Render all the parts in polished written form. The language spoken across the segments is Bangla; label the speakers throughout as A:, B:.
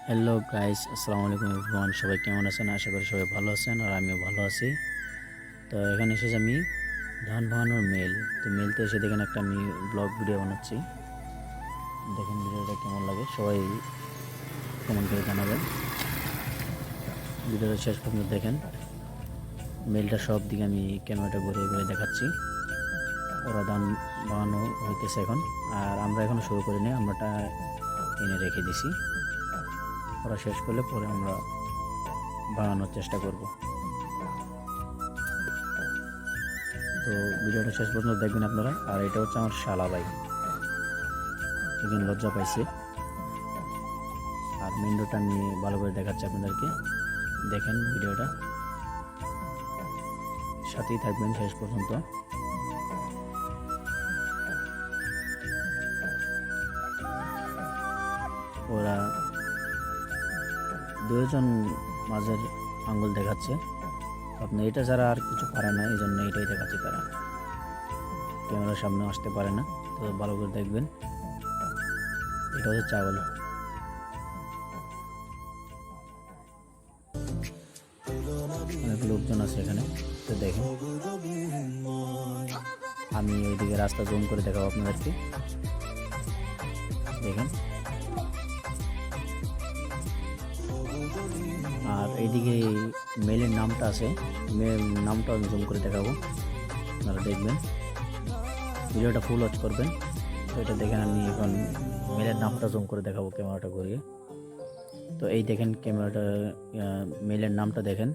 A: হ্যালো গাইস, আসসালামু আলাইকুম এভরিওয়ান। সবাই কেমন আছেন? আশা করি সবাই ভালো আছেন আর আমিও ভালো আছি। তো এখানে এসেছি আমি ধান ভাঙানোর মেল। তো মেলতে এসে দেখেন একটা আমি ব্লগ ভিডিও বানাচ্ছি। দেখেন ভিডিওটা কেমন লাগে, সবাই কমেন্ট করে জানাবেন। ভিডিওটা শেষ পর্যন্ত দেখেন। মেলটা সব দিকে আমি ক্যামেরাটা ঘুরিয়ে ঘুরিয়ে দেখাচ্ছি। ওরা ধান ভাঙানো হইতেছে এখন, আর আমরা এখনো শুরু করিনি, আমরাটা এনে রেখে দিছি। ওরা শেষ করলে পরে আমরা ভাঙানোর চেষ্টা করব। তো ভিডিওটা শেষ পর্যন্ত দেখবেন আপনারা। আর এটা হচ্ছে আমার শালা ভাই, একজন লজ্জা পাইছে। আর মেন রোডটা আমি ভালো করে দেখাচ্ছি আপনাদেরকে, দেখেন ভিডিওটা, সাথেই থাকবেন শেষ পর্যন্ত। ওরা দুজন মাঝের আঙ্গুল দেখাচ্ছে, আপনি এটা ছাড়া আর কিছু পারে না, এই জন্য এটাই দেখাচ্ছে। তারা ক্যামেরার সামনে আসতে পারে না, তো ভালো করে দেখবেন। এটা হচ্ছে চাওয়াল। অনেক লোকজন আছে এখানে, তো দেখেন। আমি ওইদিকে রাস্তা জুম করে দেখাবো আপনাদেরকে, দেখেন। আর এইদিকে মেলের নামটা আছে, মেল নামটা আমি জুম করে দেখাবো, আপনারা দেখবেন। ভিডিওটা ফুল ওয়াচ করবেন। তো এটা দেখেন, আমি এখন মেলের নামটা জুম করে দেখাবো ক্যামেরাটা ঘুরিয়ে। তো এই দেখেন ক্যামেরাটা, মেলের নামটা দেখেন,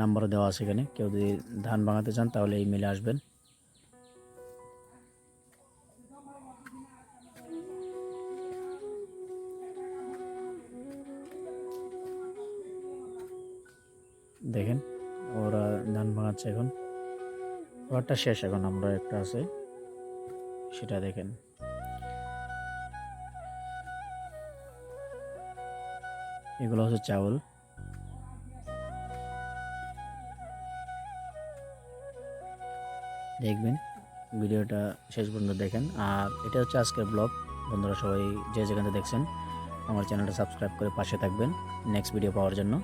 A: নাম্বারও দেওয়া আছে এখানে। কেউ যদি ধান ভাঙাতে চান তাহলে এই মেলে আসবেন। দেখেন ওরা ধান ভাঙাচ্ছে এখন, ওরাটা শেষ, এখন আমরা একটা আছে সেটা দেখেন। এগুলো হচ্ছে চাউল, দেখবেন। ভিডিওটা শেষ পর্যন্ত দেখেন। আর এটা হচ্ছে আজকের ব্লগ। বন্ধুরা সবাই যে যেখানে দেখছেন, আমার চ্যানেলটা সাবস্ক্রাইব করে পাশে থাকবেন নেক্সট ভিডিও পাওয়ার জন্য।